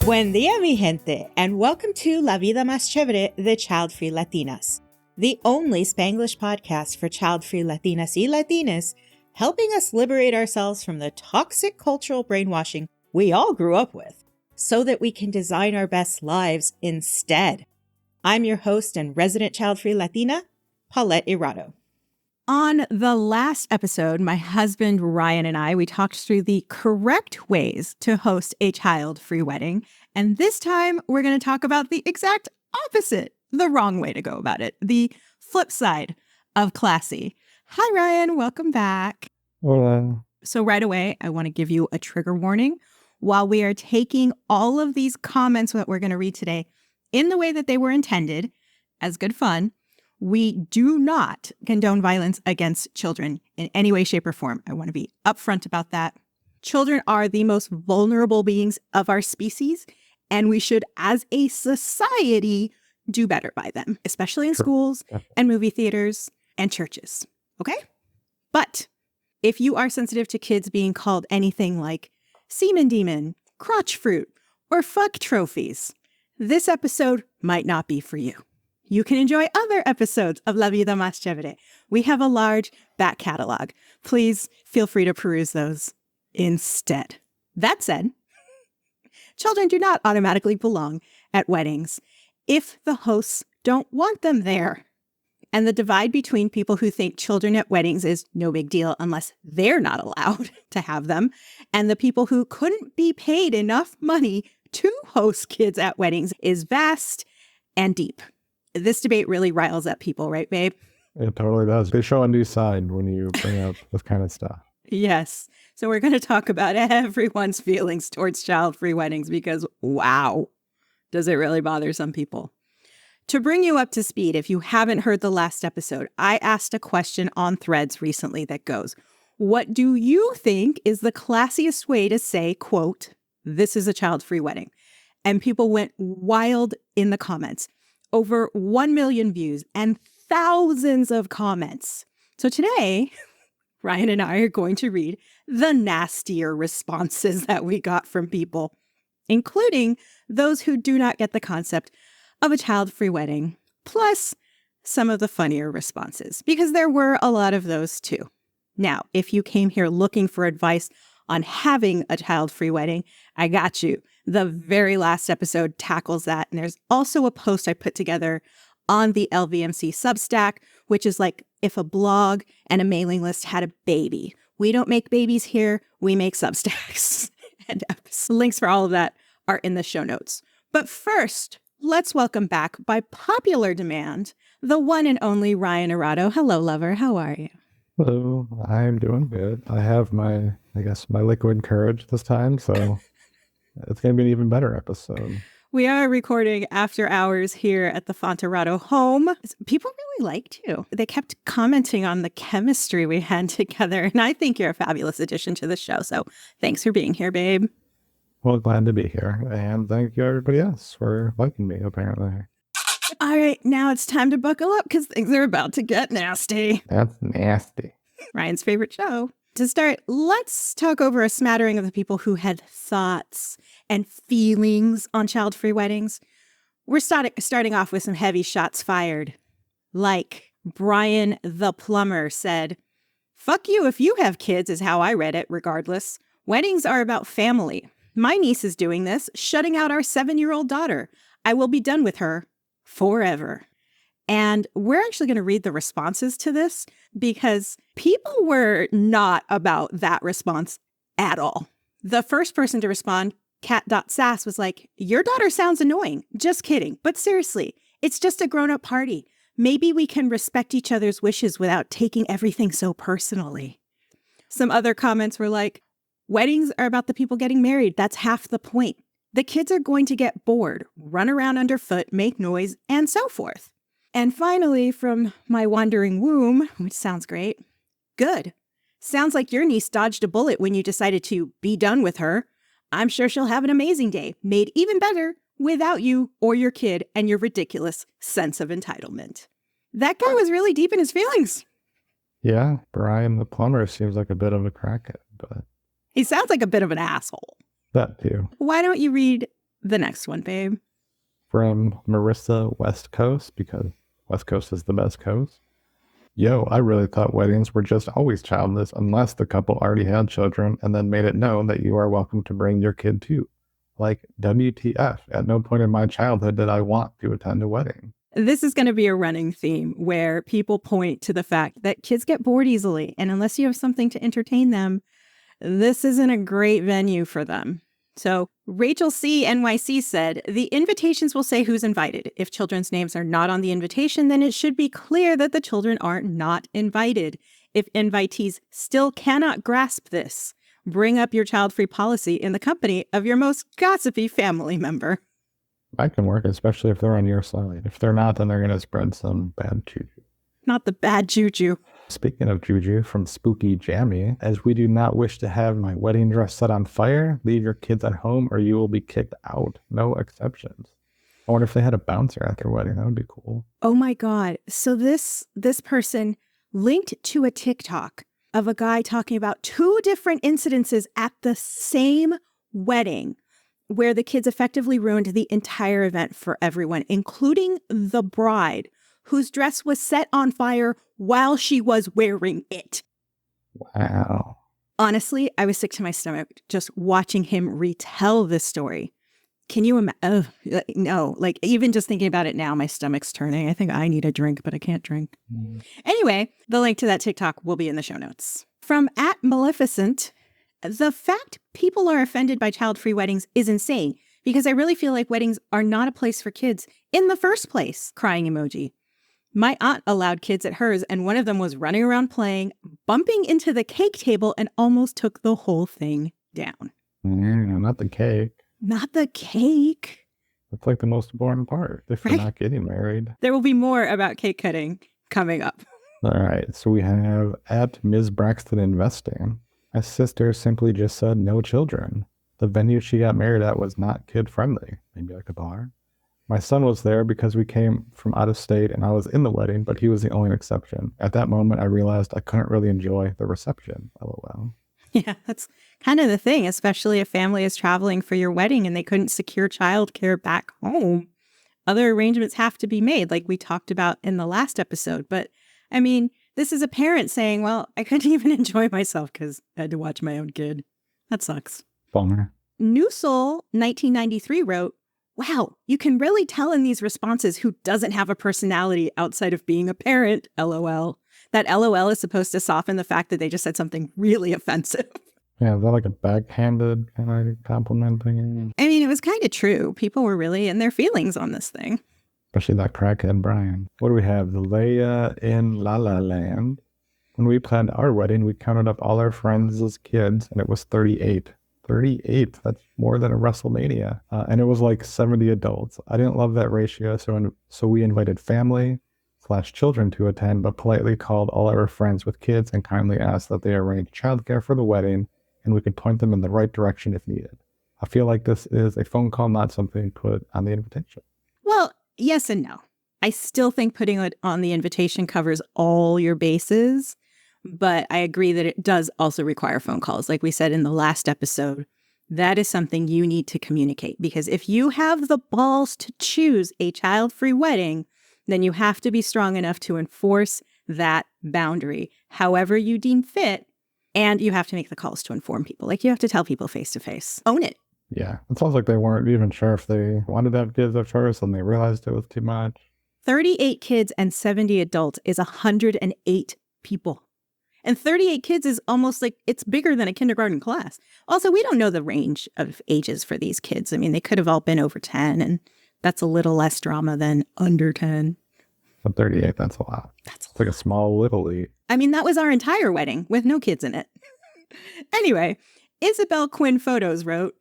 Buen dia, mi gente, and welcome to La Vida Más Chévere de Childfree Latinas, the only Spanglish podcast for child-free Latinas y Latinos, helping us liberate ourselves from the toxic cultural brainwashing we all grew up with, so that we can design our best lives instead. I'm your host and resident child-free Latina, Paulette Irado. On the last episode, my husband Ryan and I, we talked through the correct ways to host a child-free wedding. And this time, we're going to talk about the exact opposite, the wrong way to go about it, the flip side of classy. Hi, Ryan. Welcome back. Hola. So right away, I want to give you a trigger warning. While we are taking all of these comments that we're going to read today in the way that they were intended, as good fun, we do not condone violence against children in any way, shape, or form. I want to be upfront about that. Children are the most vulnerable beings of our species, and we should, as a society, do better by them, especially in schools and movie theaters and churches. Okay? But if you are sensitive to kids being called anything like semen demon, crotch fruit, or fuck trophies, this episode might not be for you. You can enjoy other episodes of La Vida Más Chévere. We have a large back catalog. Please feel free to peruse those instead. That said, children do not automatically belong at weddings if the hosts don't want them there. And the divide between people who think children at weddings is no big deal unless they're not allowed to have them, and the people who couldn't be paid enough money to host kids at weddings is vast and deep. This debate really riles up people, right, babe? It totally does. They show a new side when you bring up this kind of stuff. Yes. So we're going to talk about everyone's feelings towards child-free weddings because, wow, does it really bother some people. To bring you up to speed, if you haven't heard the last episode, I asked a question on Threads recently that goes, what do you think is the classiest way to say, quote, this is a child-free wedding? And people went wild in the comments. Over 1 million views and thousands of comments. So today, Ryan and I are going to read the nastier responses that we got from people, including those who do not get the concept of a child-free wedding, plus some of the funnier responses, because there were a lot of those too. Now, if you came here looking for advice on having a child-free wedding, I got you. The very last episode tackles that. And there's also a post I put together on the LVMC Substack, which is like if a blog and a mailing list had a baby. We don't make babies here. We make Substacks. And links for all of that are in the show notes. But first, let's welcome back, by popular demand, the one and only Ryan Irado. Hello, lover. How are you? Hello. I'm doing good. I have my liquid courage this time, so it's going to be an even better episode. We are recording after hours here at the Fonterrado home. People really liked you. They kept commenting on the chemistry we had together, and I think you're a fabulous addition to the show. So thanks for being here, babe. Well, glad to be here. And thank you, everybody else, for liking me, apparently. All right, now it's time to buckle up because things are about to get nasty. That's nasty. Ryan's favorite show. To start, let's talk over a smattering of the people who had thoughts and feelings on child-free weddings. We're starting off with some heavy shots fired. Like Brian the plumber said, fuck you if you have kids is how I read it, regardless. Weddings are about family. My niece is doing this, shutting out our 7-year-old daughter. I will be done with her forever. And we're actually going to read the responses to this because people were not about that response at all. The first person to respond, Cat.sass, was like, your daughter sounds annoying. Just kidding. But seriously, it's just a grown-up party. Maybe we can respect each other's wishes without taking everything so personally. Some other comments were like, weddings are about the people getting married. That's half the point. The kids are going to get bored, run around underfoot, make noise, and so forth. And finally, from my wandering womb, which sounds great, good. Sounds like your niece dodged a bullet when you decided to be done with her. I'm sure she'll have an amazing day, made even better without you or your kid and your ridiculous sense of entitlement. That guy was really deep in his feelings. Yeah, Brian the plumber seems like a bit of a crackhead, but... He sounds like a bit of an asshole. That too. Why don't you read the next one, babe. From Marissa West Coast, because West Coast is the best coast. Yo, I really thought weddings were just always childless unless the couple already had children and then made it known that you are welcome to bring your kid too. Like, WTF, at no point in my childhood did I want to attend a wedding. This is going to be a running theme where people point to the fact that kids get bored easily, and unless you have something to entertain them, this isn't a great venue for them. So Rachel C. NYC said, the invitations will say who's invited. If children's names are not on the invitation, then it should be clear that the children are not invited. If invitees still cannot grasp this, bring up your child-free policy in the company of your most gossipy family member. That can work, especially if they're on your side. If they're not, then they're going to spread some bad juju. Not the bad juju. Speaking of juju, from Spooky Jammy, as we do not wish to have my wedding dress set on fire, leave your kids at home or you will be kicked out. No exceptions. I wonder if they had a bouncer at their wedding. That would be cool. Oh my God. So this person linked to a TikTok of a guy talking about 2 different incidences at the same wedding where the kids effectively ruined the entire event for everyone, including the bride, whose dress was set on fire while she was wearing it. Wow. Honestly, I was sick to my stomach just watching him retell this story. Can you imagine? Oh, no, like even just thinking about it now, my stomach's turning. I think I need a drink, but I can't drink. Anyway, the link to that TikTok will be in the show notes. From @Maleficent, the fact people are offended by child-free weddings is insane because I really feel like weddings are not a place for kids in the first place. Crying emoji. My aunt allowed kids at hers, and one of them was running around playing, bumping into the cake table, and almost took the whole thing down. Not the cake. Not the cake. That's like the most important part if you're not getting married. There will be more about cake cutting coming up. All right, so we have @Ms. Braxton Investing. My sister simply just said no children. The venue she got married at was not kid-friendly. Maybe like a bar. My son was there because we came from out of state and I was in the wedding, but he was the only exception. At that moment, I realized I couldn't really enjoy the reception. LOL. Yeah, that's kind of the thing, especially if family is traveling for your wedding and they couldn't secure childcare back home. Other arrangements have to be made, like we talked about in the last episode. But I mean, this is a parent saying, well, I couldn't even enjoy myself because I had to watch my own kid. That sucks. Bummer. New Soul 1993 wrote, wow, you can really tell in these responses who doesn't have a personality outside of being a parent, LOL. That LOL is supposed to soften the fact that they just said something really offensive. Yeah, is that like a backhanded kind of compliment thing? I mean, it was kind of true. People were really in their feelings on this thing. Especially that crackhead Brian. What do we have? The Leia in La La Land. When we planned our wedding, we counted up all our friends as kids, and it was 38. 38. That's more than a WrestleMania. And it was like 70 adults. I didn't love that ratio, so we invited family/children to attend, but politely called all our friends with kids and kindly asked that they arrange childcare for the wedding, and we could point them in the right direction if needed. I feel like this is a phone call, not something put on the invitation. Well, yes and no. I still think putting it on the invitation covers all your bases. But I agree that it does also require phone calls. Like we said in the last episode, that is something you need to communicate. Because if you have the balls to choose a child-free wedding, then you have to be strong enough to enforce that boundary however you deem fit. And you have to make the calls to inform people. Like you have to tell people face to face. Own it. Yeah. It sounds like they weren't even sure if they wanted to have kids at first and they realized it was too much. 38 kids and 70 adults is 108 people. And 38 kids is almost like it's bigger than a kindergarten class. Also, we don't know the range of ages for these kids. I mean, they could have all been over 10, and that's a little less drama than under 10. But 38, that's a lot. It's like a small little league. I mean, that was our entire wedding with no kids in it. Anyway, Isabel Quinn Photos wrote,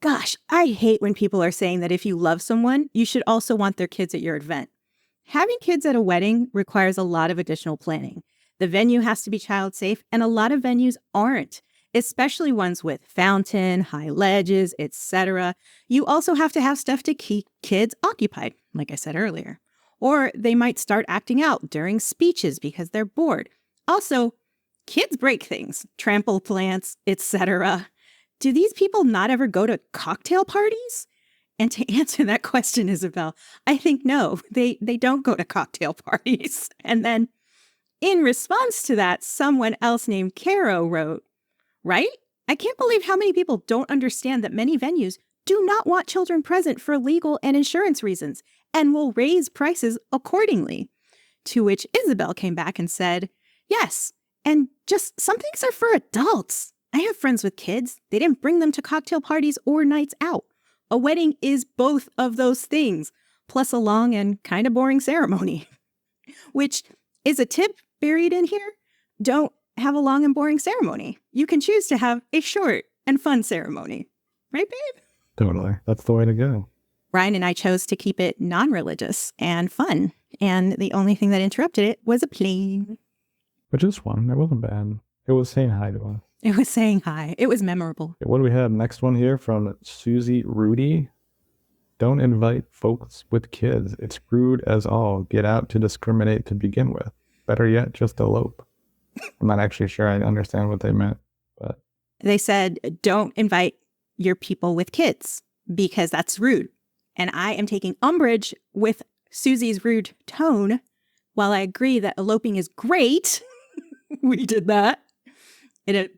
gosh, I hate when people are saying that if you love someone, you should also want their kids at your event. Having kids at a wedding requires a lot of additional planning. The venue has to be child safe, and a lot of venues aren't, especially ones with fountain, high ledges, etc. You also have to have stuff to keep kids occupied, like I said earlier. Or they might start acting out during speeches because they're bored. Also, kids break things, trample plants, etc. Do these people not ever go to cocktail parties? And to answer that question, Isabel, I think no, they don't go to cocktail parties. And then in response to that, someone else named Caro wrote, right? I can't believe how many people don't understand that many venues do not want children present for legal and insurance reasons and will raise prices accordingly. To which Isabel came back and said, yes, and just some things are for adults. I have friends with kids. They didn't bring them to cocktail parties or nights out. A wedding is both of those things, plus a long and kind of boring ceremony. Which is a tip buried in here. Don't have a long and boring ceremony. You can choose to have a short and fun ceremony. Right, babe? Totally. That's the way to go. Ryan and I chose to keep it non-religious and fun. And the only thing that interrupted it was a plane. But just one. It wasn't bad. It was saying hi to us. It was saying hi. It was memorable. What do we have? Next one here from Susie Rudy. Don't invite folks with kids. It's rude as all. Get out to discriminate to begin with. Better yet, just elope. I'm not actually sure I understand what they meant, but they said, don't invite your people with kids because that's rude. And I am taking umbrage with Susie's rude tone. While I agree that eloping is great, we did that. It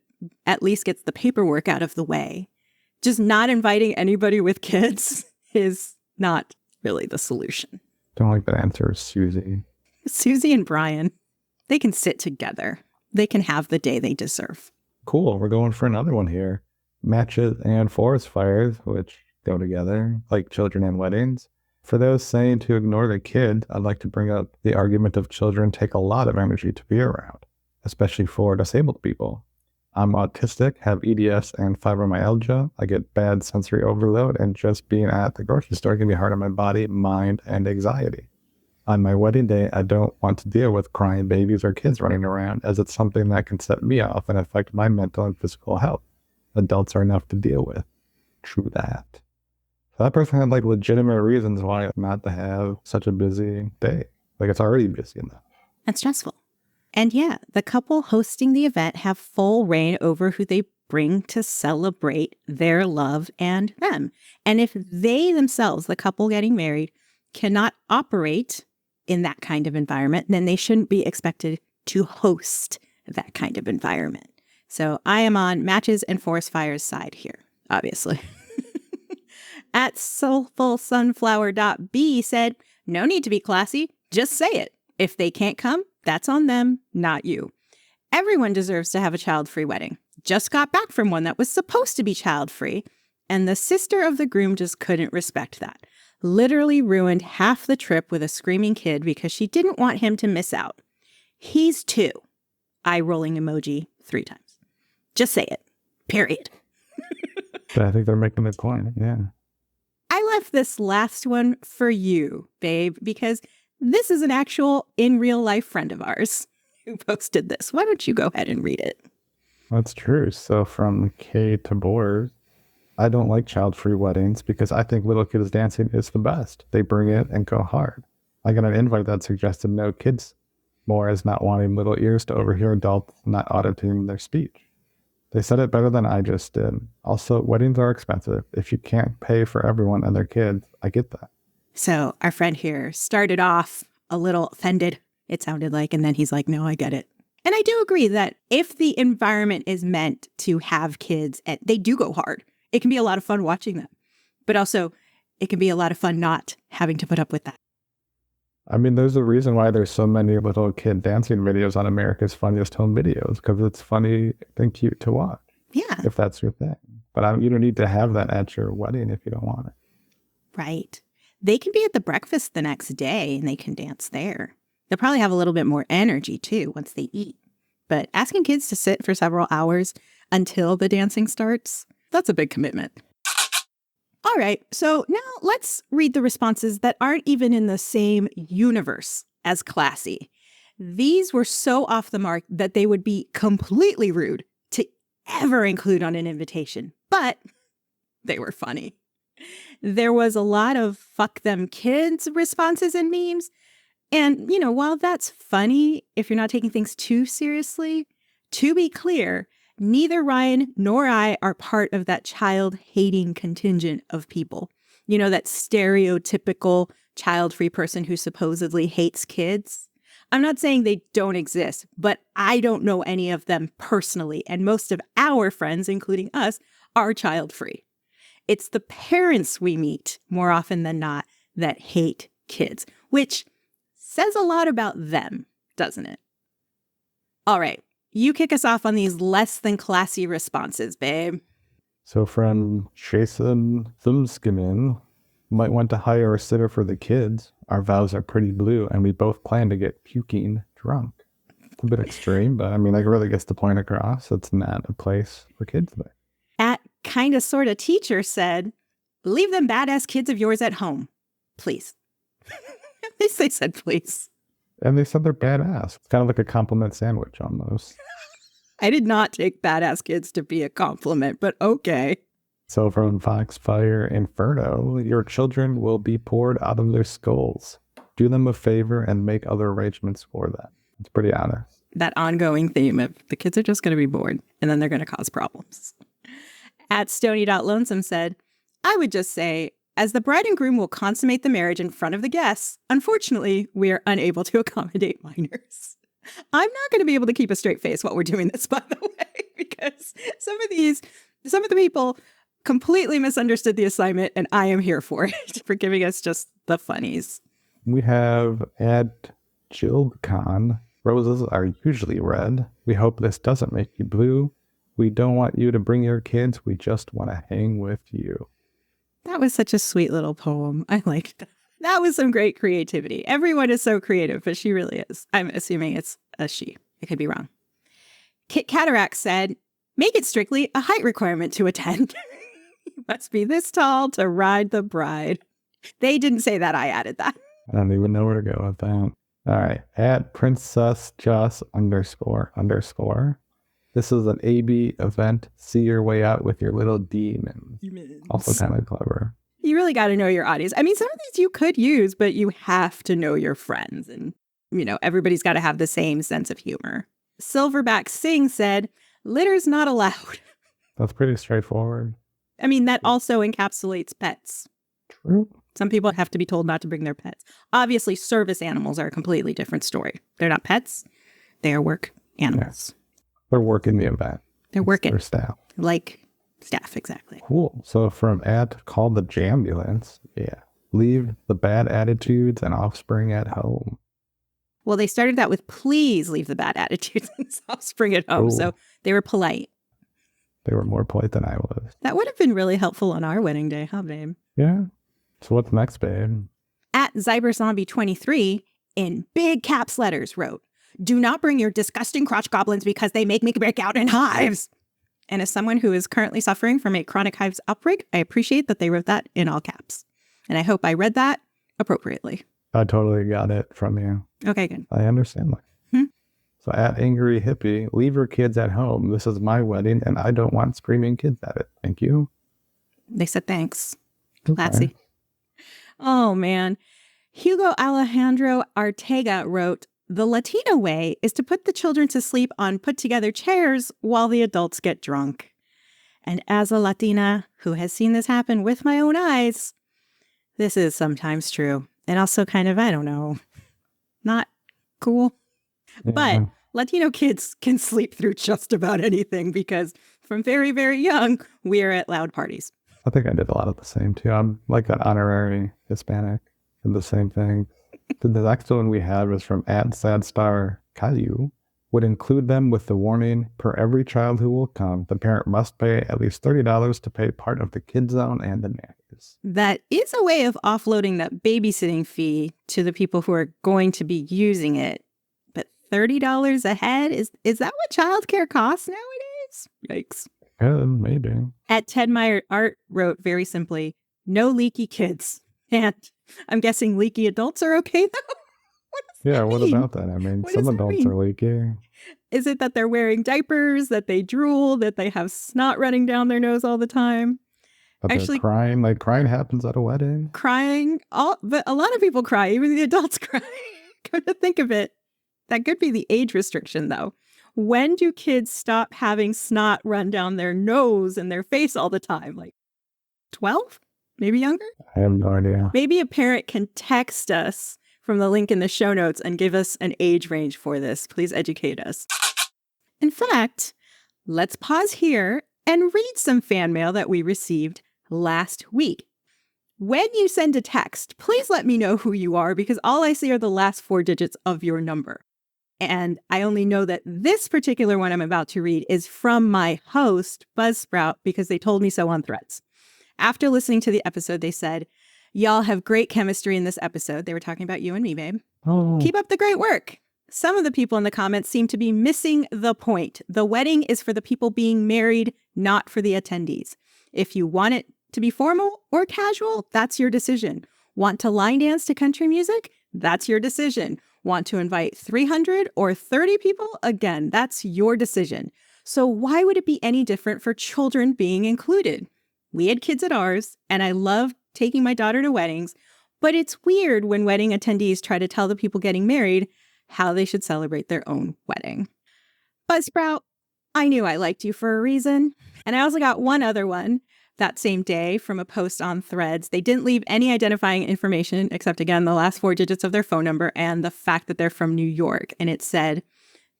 at least gets the paperwork out of the way. Just not inviting anybody with kids is not really the solution. Don't like that answer, Susie. Susie and Brian, they can sit together. They can have the day they deserve. Cool. We're going for another one here. Matches and forest fires, which go together, like children and weddings. For those saying to ignore the kid, I'd like to bring up the argument of children take a lot of energy to be around, especially for disabled people. I'm autistic, have EDS and fibromyalgia. I get bad sensory overload, and just being at the grocery store can be hard on my body, mind, and anxiety. On my wedding day, I don't want to deal with crying babies or kids running around, as it's something that can set me off and affect my mental and physical health. Adults are enough to deal with. True that. So that person had legitimate reasons why not to have such a busy day. It's already busy enough. And stressful. And yeah, the couple hosting the event have full reign over who they bring to celebrate their love and them. And if they themselves, the couple getting married, cannot operate in that kind of environment, then they shouldn't be expected to host that kind of environment. So I am on matches and forest fires side here, obviously. At soulfulsunflower.b said, no need to be classy, just say it. If they can't come, that's on them, not you. Everyone deserves to have a child-free wedding. Just got back from one that was supposed to be child-free, and the sister of the groom just couldn't respect that. Literally ruined half the trip with a screaming kid because she didn't want him to miss out. He's 2. Eye-rolling emoji 3 times. Just say it. Period. But I think they're making the point, yeah. I left this last one for you, babe, because this is an actual in real life friend of ours who posted this. Why don't you go ahead and read it? That's true. So from K to Boers, I don't like child-free weddings because I think little kids dancing is the best. They bring it and go hard. I got an invite that suggested no kids, more as not wanting little ears to overhear adults not auditing their speech. They said it better than I just did. Also, weddings are expensive. If you can't pay for everyone and their kids, I get that. So our friend here started off a little offended, it sounded like, and then he's like, no, I get it. And I do agree that if the environment is meant to have kids, and they do go hard, it can be a lot of fun watching them. But also, it can be a lot of fun not having to put up with that. I mean, there's a reason why there's so many little kid dancing videos on America's Funniest Home Videos, because it's funny and cute to watch. Yeah. If that's your thing. But you don't need to have that at your wedding if you don't want it. Right. They can be at the breakfast the next day and they can dance there. They'll probably have a little bit more energy too once they eat. But asking kids to sit for several hours until the dancing starts, that's a big commitment. All right, so now let's read the responses that aren't even in the same universe as classy. These were so off the mark that they would be completely rude to ever include on an invitation, but they were funny. There was a lot of fuck them kids responses and memes. And, while that's funny, if you're not taking things too seriously, to be clear, neither Ryan nor I are part of that child-hating contingent of people. You know, that stereotypical child-free person who supposedly hates kids. I'm not saying they don't exist, but I don't know any of them personally, and most of our friends, including us, are child-free. It's the parents we meet more often than not that hate kids, which says a lot about them, doesn't it? All right, you kick us off on these less than classy responses, babe. So from Jason Thumskimin, might want to hire a sitter for the kids. Our vows are pretty blue, and we both plan to get puking drunk. It's a bit extreme, but I mean, that really gets the point across. It's not a place for kids there. At Kinda Sorta Teacher said, leave them badass kids of yours at home, please. At least they said please. And they said they're badass. It's kind of like a compliment sandwich almost. I did not take badass kids to be a compliment, but okay. So from Foxfire Inferno, your children will be poured out of their skulls. Do them a favor and make other arrangements for them. It's pretty honest. That ongoing theme of the kids are just going to be bored and then they're going to cause problems. At Stony.Lonesome said, I would just say, as the bride and groom will consummate the marriage in front of the guests, unfortunately, we are unable to accommodate minors. I'm not going to be able to keep a straight face while we're doing this, by the way, because some of the people completely misunderstood the assignment, and I am here for it, for giving us just the funnies. We have at Childcon, roses are usually red. We hope this doesn't make you blue. We don't want you to bring your kids. We just want to hang with you. That was such a sweet little poem. I liked that. That was some great creativity. Everyone is so creative, but she really is. I'm assuming it's a she. I could be wrong. Kit Cataract said, make it strictly a height requirement to attend. You must be this tall to ride the bride. They didn't say that. I added that. I don't even know where to go with that. All right. At Princess Just __. This is an AB event. See your way out with your little demons. Also kind of clever. You really got to know your audience. I mean, some of these you could use, but you have to know your friends. And, you know, everybody's got to have the same sense of humor. Silverback Singh said, litter's not allowed. That's pretty straightforward. I mean, that also encapsulates pets. True. Some people have to be told not to bring their pets. Obviously, service animals are a completely different story. They're not pets. They are work animals. Yes. They're working the event. They're working. Their staff. Like staff, exactly. Cool. So from at Call the Jambulance, yeah. Leave the bad attitudes and offspring at home. Well, they started that with please leave the bad attitudes and offspring at home. Ooh. So they were polite. They were more polite than I was. That would have been really helpful on our wedding day, huh, babe? Yeah. So what's next, babe? At ZyberZombie23, in big caps letters, wrote, do not bring your disgusting crotch goblins because they make me break out in hives. And as someone who is currently suffering from a chronic hives outbreak, I appreciate that they wrote that in all caps. And I hope I read that appropriately. I totally got it from you. Okay, good. I understand that. So at Angry Hippie, leave your kids at home. This is my wedding, and I don't want screaming kids at it. Thank you. They said thanks. Okay. Classy. Oh, man. Hugo Alejandro Artega wrote, the Latino way is to put the children to sleep on put-together chairs while the adults get drunk. And as a Latina who has seen this happen with my own eyes, this is sometimes true. And also kind of, I don't know, not cool. Yeah. But Latino kids can sleep through just about anything because from very, very young, we are at loud parties. I think I did a lot of the same too. I'm like an honorary Hispanic. Did the same thing. The next one we had was from @SadStar Caillou. Would include them with the warning, per every child who will come, the parent must pay at least $30 to pay part of the kid zone and the nannies. That is a way of offloading that babysitting fee to the people who are going to be using it. But $30 a head, is that what childcare costs nowadays? Yikes. Yeah, maybe. At Ted Meyer Art wrote very simply, no leaky kids. And I'm guessing leaky adults are okay though? Yeah, what mean? about that? I mean, What some does that adults mean? are leaky. Is it that they're wearing diapers, that they drool, that they have snot running down their nose all the time? But Actually- they're crying. Like, crying happens at a wedding. Crying, but a lot of people cry, even the adults cry. Come to think of it, that could be the age restriction though. When do kids stop having snot run down their nose and their face all the time? Like 12? Maybe younger? I have no idea. Maybe a parent can text us from the link in the show notes and give us an age range for this. Please educate us. In fact, let's pause here and read some fan mail that we received last week. When you send a text, please let me know who you are because all I see are the last 4 digits of your number. And I only know that this particular one I'm about to read is from my host, Buzzsprout, because they told me so on Threads. After listening to the episode, they said, "Y'all have great chemistry in this episode." They were talking about you and me, babe. Oh, "Keep up the great work. Some of the people in the comments seem to be missing the point. The wedding is for the people being married, not for the attendees. If you want it to be formal or casual, that's your decision. Want to line dance to country music? That's your decision. Want to invite 300 or 30 people? Again, that's your decision. So why would it be any different for children being included? We had kids at ours, and I love taking my daughter to weddings, but it's weird when wedding attendees try to tell the people getting married how they should celebrate their own wedding." Buzzsprout, I knew I liked you for a reason. And I also got one other one that same day from a post on Threads. They didn't leave any identifying information except, again, the last 4 digits of their phone number and the fact that they're from New York. And it said,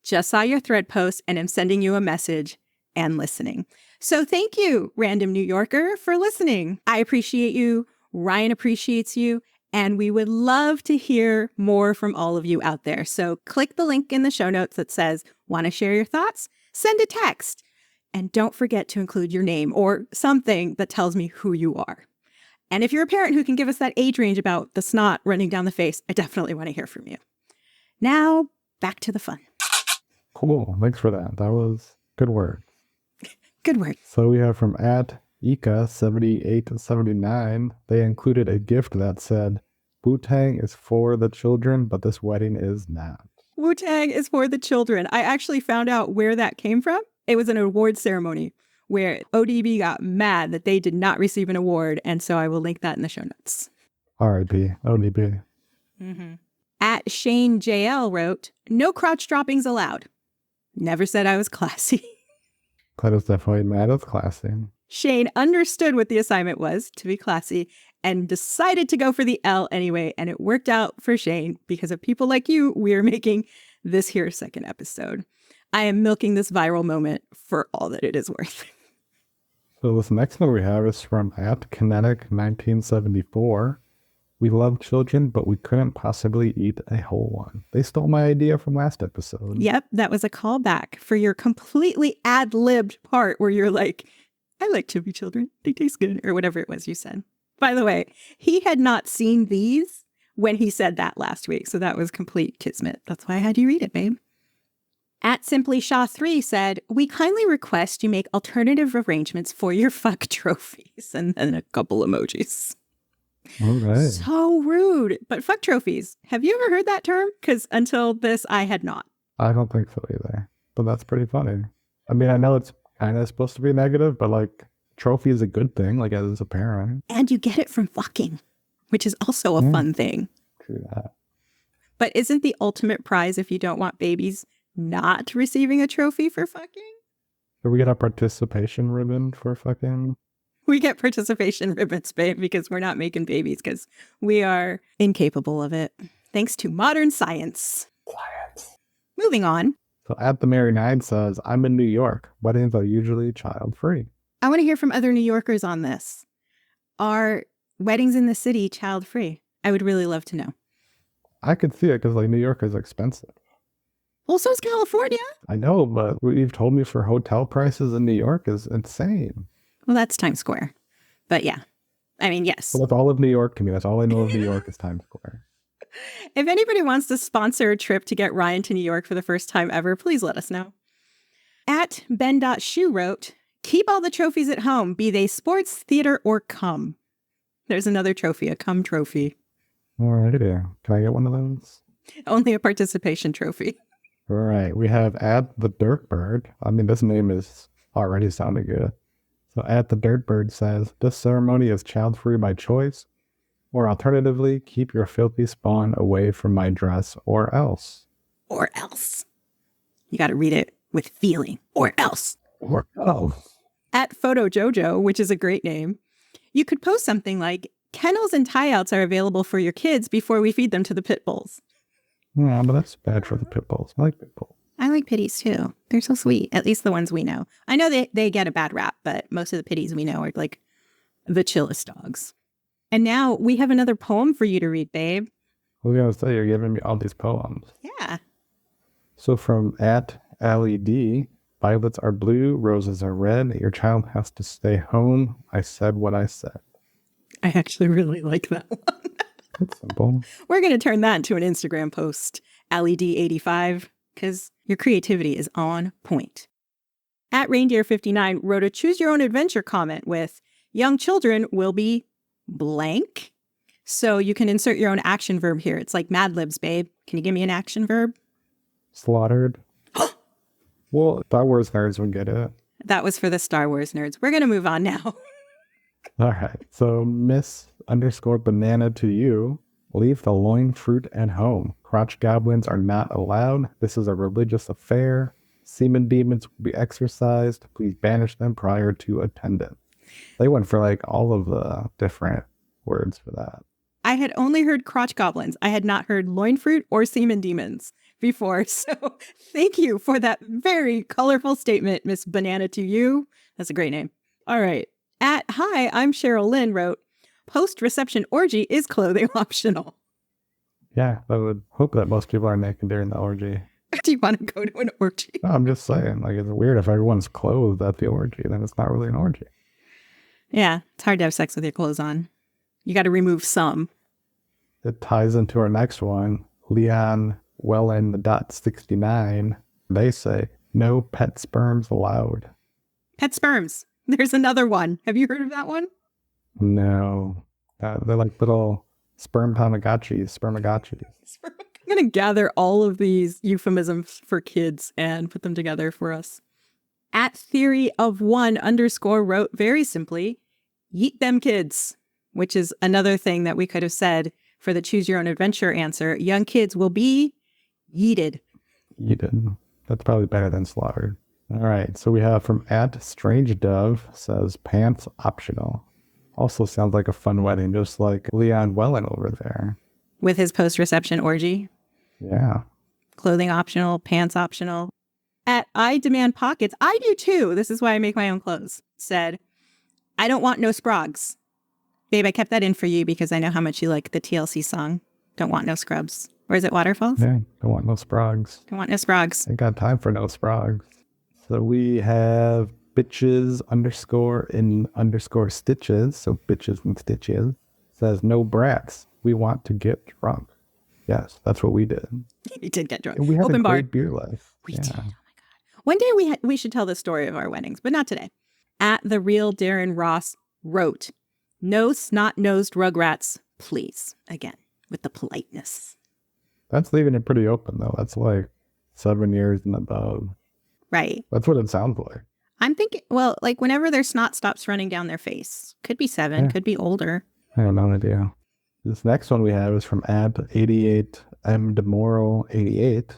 "Just saw your thread post and am sending you a message and listening." So thank you, random New Yorker, for listening. I appreciate you. Ryan appreciates you. And we would love to hear more from all of you out there. So click the link in the show notes that says, "Want to share your thoughts? Send a text." And don't forget to include your name or something that tells me who you are. And if you're a parent who can give us that age range about the snot running down the face, I definitely want to hear from you. Now, back to the fun. cool. Thanks for that. That was good work. Good work. So we have from @Ika7879. They included a gift that said, "Wu-Tang is for the children, but this wedding is not." Wu-Tang is for the children. I actually found out where that came from. It was an award ceremony where ODB got mad that they did not receive an award. And so I will link that in the show notes. R.I.P. ODB. @Shane JL wrote, "No crotch droppings allowed. Never said I was classy." That is definitely mad as classy. Shane understood what the assignment was, to be classy, and decided to go for the L anyway. And it worked out for Shane because of people like you. We are making this here second episode. I am milking this viral moment for all that it is worth. So this next one we have is from @Kinetic1974. "We love children, but we couldn't possibly eat a whole one." They stole my idea from last episode. Yep, that was a callback for your completely ad-libbed part where you're like, "I like chubby children. They taste good," or whatever it was you said. By the way, he had not seen these when he said that last week, so that was complete kismet. That's why I had you read it, babe. @SimplyShaw3 said, "We kindly request you make alternative arrangements for your fuck trophies," and then a couple emojis. All right. So rude. But fuck trophies. Have you ever heard that term? Because until this, I had not. I don't think so either. But that's pretty funny. I mean, I know it's kind of supposed to be negative, but like, trophy is a good thing, like as a parent. And you get it from fucking, which is also a fun thing. True that. But isn't the ultimate prize, if you don't want babies, not receiving a trophy for fucking? Do we get a participation ribbon for fucking? We get participation ribbons, babe, because we're not making babies because we are incapable of it. Thanks to modern science. Moving on. So @TheMary9 says, "I'm in New York. Weddings are usually child-free." I want to hear from other New Yorkers on this. Are weddings in the city child-free? I would really love to know. I could see it because like New York is expensive. Well, so is California. I know, but what you've told me for hotel prices in New York is insane. Well, that's Times Square. But yeah, I mean, yes. Well, that's all of New York to me. That's all I know of New York is Times Square. If anybody wants to sponsor a trip to get Ryan to New York for the first time ever, please let us know. @Ben.Shoe wrote, "Keep all the trophies at home, be they sports, theater, or cum." There's another trophy, a cum trophy. All right, can I get one of those? Only a participation trophy. All right, we have @TheDirtBird. I mean, this name is already sounding good. So @TheDirtBird says, "This ceremony is child-free by choice, or alternatively, keep your filthy spawn away from my dress or else." Or else. You got to read it with feeling or else. Or, oh, At Photo Jojo, which is a great name, you could post something like, kennels and tie-outs are available for your kids before we feed them to the pit bulls. yeah, but that's bad for the pit bulls. I like pit bulls. I like pitties too. They're so sweet, at least the ones we know. I know they get a bad rap, but most of the pitties we know are like the chillest dogs. And now we have another poem for you to read, babe. I was going to say, you're giving me all these poems. Yeah. So from at LED, violets are blue, roses are red. Your child has to stay home. I said what I said. I actually really like that one. That's simple. We're going to turn that into an Instagram post, LED85, because your creativity is on point. At Reindeer59 wrote a choose your own adventure comment with, young children will be blank. So you can insert your own action verb here. It's like Mad Libs, babe. Can you give me an action verb? Slaughtered. Well, Star Wars nerds would get it. That was for the Star Wars nerds. We're going to move on now. All right. So Miss_banana to you. Leave the loin fruit at home. Crotch goblins are not allowed. This is a religious affair. Semen demons will be exorcised. Please banish them prior to attendance. They went for like all of the different words for that. I had only heard crotch goblins. I had not heard loin fruit or semen demons before. So thank you for that very colorful statement, Miss Banana to you. That's a great name. All right. At Hi, I'm Cheryl Lynn wrote, post-reception orgy is clothing optional. Yeah, I would hope that most people are naked during the orgy. Do you want to go to an orgy? No, I'm just saying, like, it's weird if everyone's clothed at the orgy, then it's not really an orgy. Yeah, it's hard to have sex with your clothes on. You got to remove some. It ties into our next one. Leon Wellen.69. They say, no pet sperms allowed. Pet sperms. There's another one. Have you heard of that one? No. They're like little spermagotchis. I'm going to gather all of these euphemisms for kids and put them together for us. At Theory of One _ wrote very simply, yeet them kids, which is another thing that we could have said for the choose your own adventure answer. Young kids will be yeeted. Yeeted. That's probably better than slaughtered. All right. So we have from at Strange Dove says pants optional. Also sounds like a fun wedding, just like Leon Wellen over there. With his post-reception orgy. Yeah. Clothing optional, pants optional. At I Demand Pockets, I do too. This is why I make my own clothes. Said, I don't want no sprogs. Babe, I kept that in for you because I know how much you like the TLC song, Don't Want No Scrubs. Or is it Waterfalls? Yeah, don't want no sprogs. Don't want no sprogs. Ain't got time for no sprogs. So we have bitches _ stitches. So bitches and stitches. Says no brats. We want to get drunk. Yes, that's what we did. We did get drunk. And we had Open a bar. great beer life. We did. Oh my God. One day we should tell the story of our weddings, but not today. At The Real Darren Ross wrote, no snot-nosed rugrats, please. Again, with the politeness. That's leaving it pretty open, though. That's like 7 years and above. Right. That's what it sounds like. I'm thinking, well, like whenever their snot stops running down their face. Could be 7, could be older. I have no idea. This next one we have is from @88mdemoral88.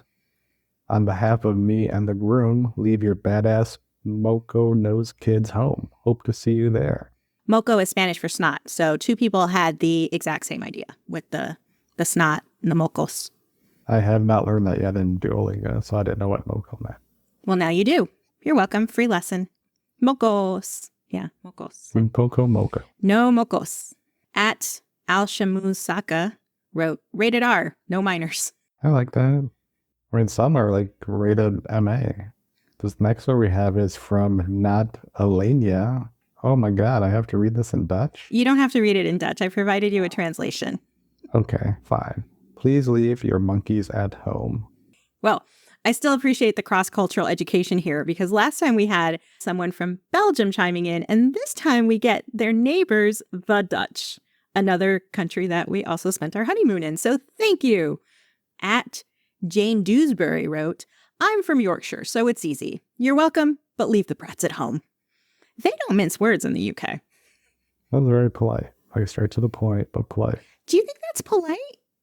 On behalf of me and the groom, leave your badass moco nose kids home. Hope to see you there. Moco is Spanish for snot. So 2 people had the exact same idea with the snot and the mocos. I have not learned that yet in Duolingo, so I didn't know what moco meant. Well, now you do. You're welcome. Free lesson. Mocos. Yeah, mocos. Poco moco. No mocos. At Alshamusaka wrote, rated R, no minors. I like that. I mean, some are like rated MA. This next one we have is from Not Alania. Oh my God, I have to read this in Dutch? You don't have to read it in Dutch. I provided you a translation. Okay, fine. Please leave your monkeys at home. Well, I still appreciate the cross-cultural education here because last time we had someone from Belgium chiming in, and this time we get their neighbors, the Dutch, another country that we also spent our honeymoon in. So thank you. At Jane Dewsbury wrote, I'm from Yorkshire, so it's easy. You're welcome, but leave the brats at home. They don't mince words in the UK. That was very polite. Like straight to the point, but polite. Do you think that's polite?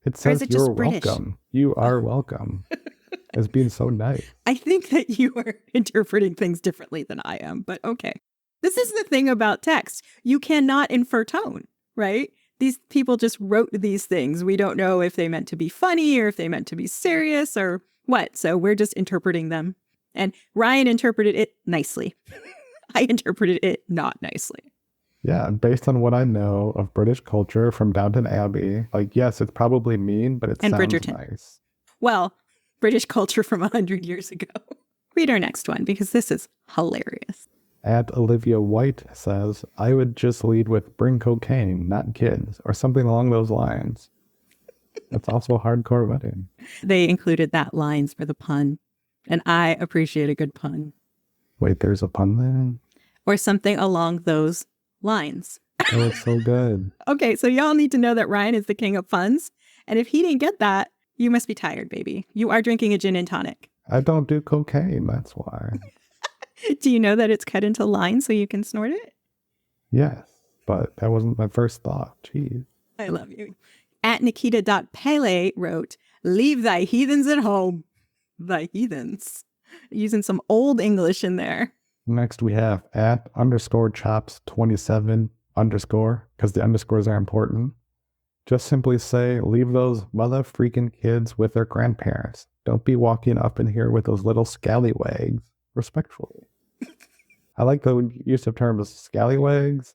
It says is it you're just British? welcome. You are welcome. as being so nice. I think that you are interpreting things differently than I am, but okay. This is the thing about text. You cannot infer tone, right? These people just wrote these things. We don't know if they meant to be funny or if they meant to be serious or what. So we're just interpreting them. And Ryan interpreted it nicely. I interpreted it not nicely. Yeah, and based on what I know of British culture from Downton Abbey, like, yes, it's probably mean, but it sounds Bridgerton. nice. Well, British culture from 100 years ago. Read our next one because this is hilarious. At Olivia White says, I would just lead with bring cocaine, not kids, or something along those lines. That's also a hardcore wedding. They included that lines for the pun, and I appreciate a good pun. Wait, there's a pun there? Or something along those lines. Oh, it's so good. Okay, so y'all need to know that Ryan is the king of puns, and if he didn't get that, you must be tired, baby. You are drinking a gin and tonic. I don't do cocaine, that's why. Do you know that it's cut into lines so you can snort it? Yes, but that wasn't my first thought. Jeez. I love you. At Nikita.Pele wrote, leave thy heathens at home. Thy heathens. Using some old English in there. Next we have at _chops27 because the underscores are important. Just simply say, leave those mother freaking kids with their grandparents. Don't be walking up in here with those little scallywags. Respectfully. I like the use of terms scallywags,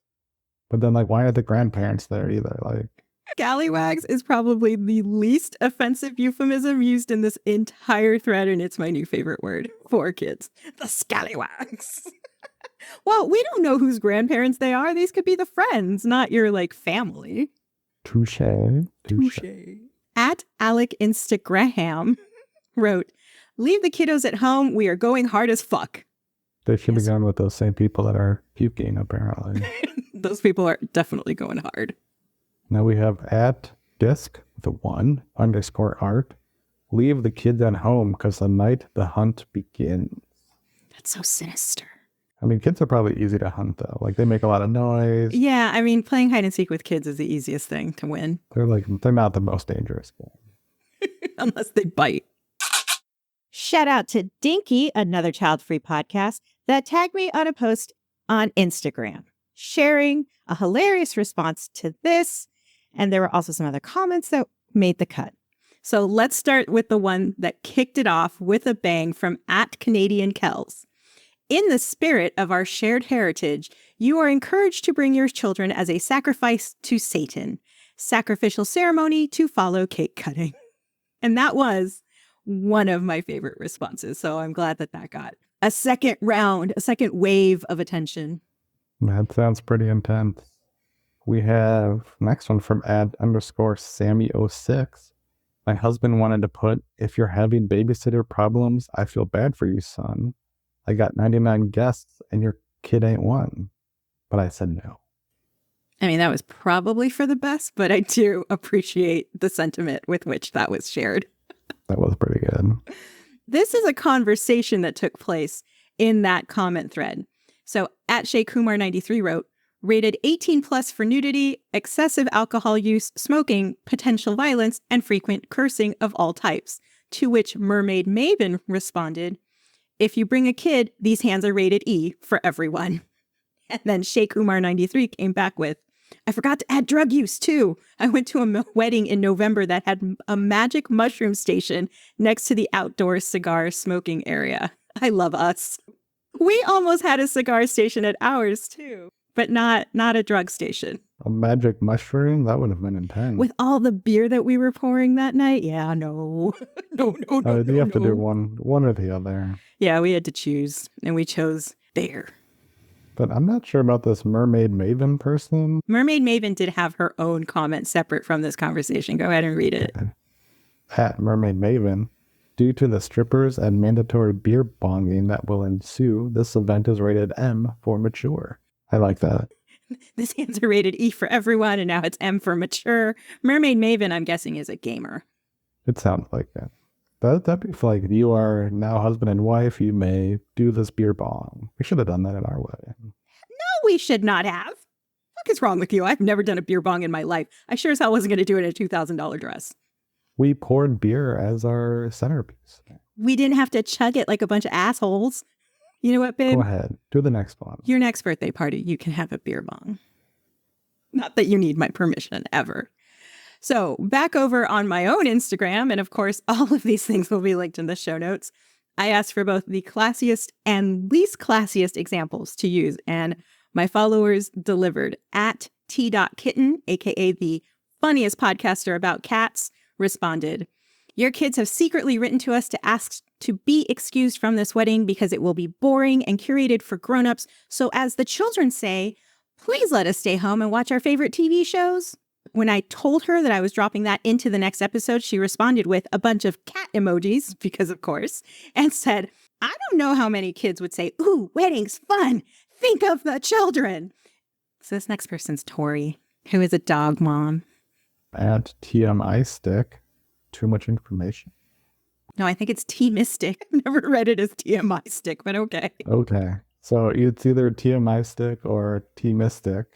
but then like, why are the grandparents there either? Like, Scallywags is probably the least offensive euphemism used in this entire thread, and it's my new favorite word for kids. The scallywags. Well, we don't know whose grandparents they are. These could be the friends, not your like family. touche. At Alec Instagram wrote, leave the kiddos at home. We are going hard as fuck. They should be gone with those same people that are puking, apparently. Those people are definitely going hard. Now we have at disc, the _art. Leave the kids at home because the night the hunt begins. That's so sinister. I mean, kids are probably easy to hunt, though. Like, they make a lot of noise. Yeah, I mean, playing hide and seek with kids is the easiest thing to win. They're not the most dangerous game. Unless they bite. Shout out to Dinky, another child-free podcast, that tagged me on a post on Instagram, sharing a hilarious response to this. And there were also some other comments that made the cut. So let's start with the one that kicked it off with a bang from at Canadian Kells. In the spirit of our shared heritage, you are encouraged to bring your children as a sacrifice to Satan. Sacrificial ceremony to follow cake cutting. And that was one of my favorite responses. So I'm glad that that got a second wave of attention. That sounds pretty intense. We have next one from @Sammy06. My husband wanted to put, if you're having babysitter problems, I feel bad for you, son. I got 99 guests and your kid ain't one. But I said no. I mean, that was probably for the best, but I do appreciate the sentiment with which that was shared. That was pretty good. This is a conversation that took place in that comment thread. So at ShayKumar93 wrote, rated 18 plus for nudity, excessive alcohol use, smoking, potential violence, and frequent cursing of all types. To which Mermaid Maven responded, if you bring a kid, these hands are rated E for everyone. And then ShayKumar93 came back with, I forgot to add drug use too. I went to a wedding in November that had a magic mushroom station next to the outdoor cigar smoking area. I love us. We almost had a cigar station at ours too, but not a drug station. A magic mushroom? That would have been intense. With all the beer that we were pouring that night? Yeah, no. No. You have to do one or the other. Yeah, we had to choose, and we chose beer. But I'm not sure about this Mermaid Maven person. Mermaid Maven did have her own comment separate from this conversation. Go ahead and read it. At Mermaid Maven, due to the strippers and mandatory beer bonging that will ensue, this event is rated M for mature. I like that. This hands are rated E for everyone, and now it's M for mature. Mermaid Maven, I'm guessing, is a gamer. It sounds like that. That'd be like, you are now husband and wife, you may do this beer bong. We should have done that at our wedding. No, we should not have. What is wrong with you? I've never done a beer bong in my life. I sure as hell wasn't going to do it in a $2,000 dress. We poured beer as our centerpiece. We didn't have to chug it like a bunch of assholes. You know what, babe? Go ahead. Do the next one. Your next birthday party, you can have a beer bong. Not that you need my permission ever. So back over on my own Instagram, and of course, all of these things will be linked in the show notes. I asked for both the classiest and least classiest examples to use, and my followers delivered. At t.kitten, aka the funniest podcaster about cats, responded, "Your kids have secretly written to us to ask to be excused from this wedding because it will be boring and curated for grown-ups. So as the children say, please let us stay home and watch our favorite TV shows." When I told her that I was dropping that into the next episode, she responded with a bunch of cat emojis, because of course, and said, "I don't know how many kids would say, 'Ooh, wedding's fun. Think of the children.'" So this next person's Tori, who is a dog mom. At TMI Stick, too much information. No, I think it's T-Mystic. I've never read it as TMI Stick, but okay. Okay. So it's either TMI Stick or T-Mystic.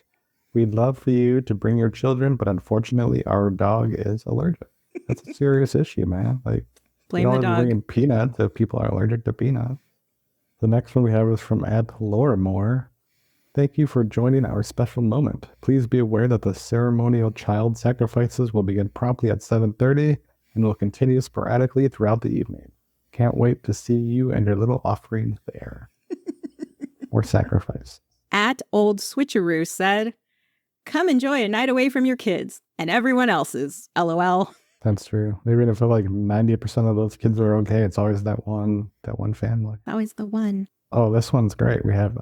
We'd love for you to bring your children, but unfortunately, our dog is allergic. That's a serious issue, man. Like, Blame the dog. Bringing peanuts if people are allergic to peanuts. The next one we have is from Laura Moore. Thank you for joining our special moment. Please be aware that the ceremonial child sacrifices will begin promptly at 7:30 and will continue sporadically throughout the evening. Can't wait to see you and your little offerings there. Or sacrifice. At Old Switcheroo said, "Come enjoy a night away from your kids and everyone else's. LOL." That's true. Even if like 90% of those kids are okay, it's always that one family. Always the one. Oh, this one's great. We have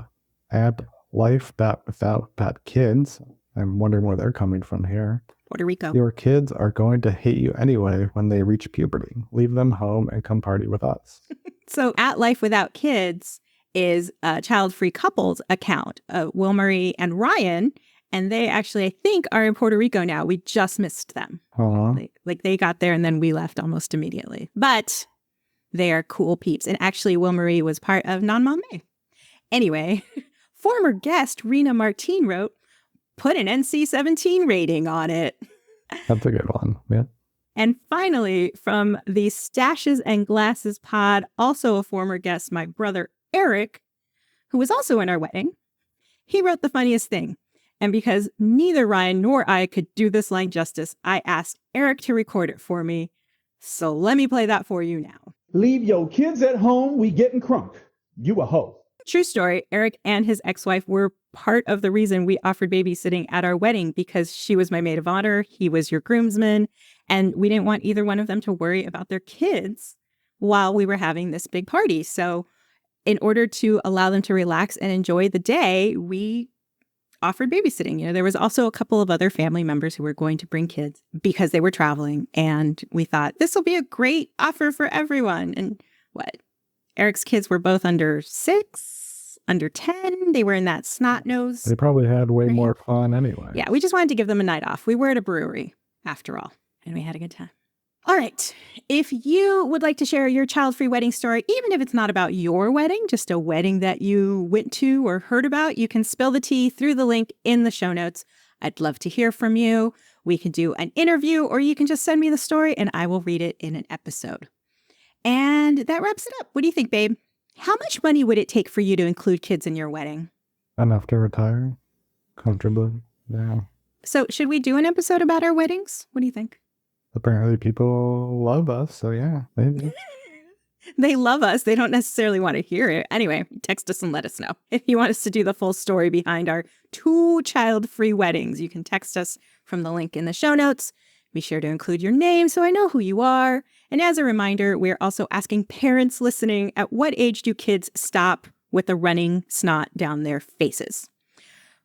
at Life.Without Kids. I'm wondering where they're coming from here. Puerto Rico. Your kids are going to hate you anyway when they reach puberty. Leave them home and come party with us. So at Life Without Kids is a Childfree couples account, Will Marie and Ryan. And they actually, I think, are in Puerto Rico now. We just missed them. Like they got there and then we left almost immediately. But they are cool peeps. And actually, Will Marie was part of Non Mom May. Anyway, former guest Rena Martin wrote, "Put an NC-17 rating on it." That's a good one. Yeah. And finally, from the Stashes and Glasses pod, also a former guest, my brother Eric, who was also in our wedding, he wrote the funniest thing. And because neither Ryan nor I could do this line justice, I asked Eric to record it for me. So let me play that for you now. "Leave your kids at home, we getting crunk. You a hoe." True story, Eric and his ex-wife were part of the reason we offered babysitting at our wedding, because she was my maid of honor, he was your groomsman, and we didn't want either one of them to worry about their kids while we were having this big party. So in order to allow them to relax and enjoy the day, we offered babysitting. You know, there was also a couple of other family members who were going to bring kids because they were traveling. And we thought this will be a great offer for everyone. And what? Eric's kids were both under 6, under 10. They were in that snot nose. They probably had way more fun anyway. Yeah, we just wanted to give them a night off. We were at a brewery after all, and we had a good time. All right. If you would like to share your child-free wedding story, even if it's not about your wedding, just a wedding that you went to or heard about, you can spill the tea through the link in the show notes. I'd love to hear from you. We can do an interview, or you can just send me the story and I will read it in an episode. And that wraps it up. What do you think, babe? How much money would it take for you to include kids in your wedding? Enough to retire comfortably. Yeah. So should we do an episode about our weddings? What do you think? Apparently people love us, so yeah, maybe. They love us. They don't necessarily want to hear it. Anyway, text us and let us know. If you want us to do the full story behind our 2 child-free weddings, you can text us from the link in the show notes. Be sure to include your name so I know who you are. And as a reminder, we're also asking parents listening, at what age do kids stop with the running snot down their faces?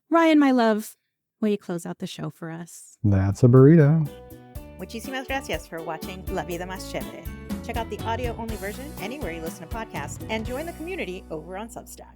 Ryan, my love, will you close out the show for us? That's a burrito. Muchísimas gracias for watching La Vida Más Chévere. Check out the audio-only version anywhere you listen to podcasts and join the community over on Substack.